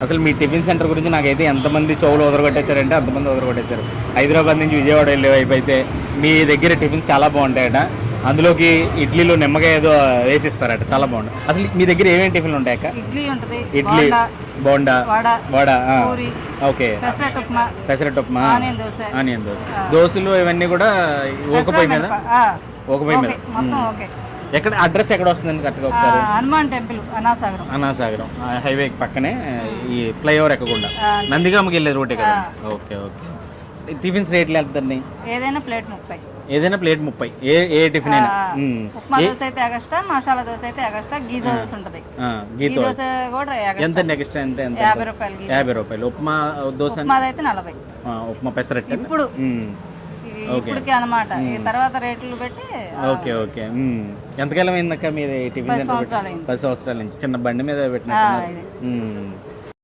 అసలు మీ tiffin centre గురించి నాకైతే ఎంతమంది చెవులు వదరగొట్టేశారంటే అంతమంది వదరగొట్టేశారు. హైదరాబాద్ నుంచి విజయవాడ వెళ్ళే వైపు అయితే మీ దగ్గర టిఫిన్స్ చాలా బాగుంటాయట. అందులోకి ఇడ్లీలో నిమ్మకాయ ఏదో వేసిస్తారట, చాలా బాగుంటుంది. అసలు మీ దగ్గర ఏమేమి టిఫిన్లు ఉంటాయక్క? ఇడ్లీ, బోండా, వడ, ఓకే, పెసరట్టు ఉప్మా, ఆనియన్ దోశ, దోశలు ఇవన్నీ కూడా ఒక పొయ్యి మీద. ఎక్కడ అడ్రస్ ఎక్కడ వస్తుందండి కరెక్ట్గా ఒకసారి? హనుమాన్ టెంపుల్, అనాసాగరం హైవే పక్కనే, ఈ ఫ్లైఓవర్ ఎక్కకుండా నందిగామకి వెళ్ళే రూటే కదా. Okay okay. టిఫిన్స్ రేట్లు ఎంతండి? ఏదైనా ప్లేట్ 30. ఏదైనా ప్లేట్ 30. ఏ టిఫిన్ అయినా? ఉప్మా దోశ అయితే ఎగస్ట్రా, మసాలా దోశ అయితే ఎగస్ట్రా, గీ దోశ ఉంటుంది. గీ దోశ కూడా ఎంత ఎక్స్ట్రా? ఎంత? 50 రూపాయలు. 50 రూపాయలు. ఉప్మా దోశ అయితే 40. ఉప్మా పెసరట్టు ఇప్పుడు ఇప్పటికి అనమాట. తర్వాత రేట్లు పెట్టి. Okay okay. ఎంతకాలం అయిందక్క మీది టిఫిన్ సెంటర్? 10 సంవత్సరాల నుంచి. చిన్న బండి మీద పెట్టినట్టు.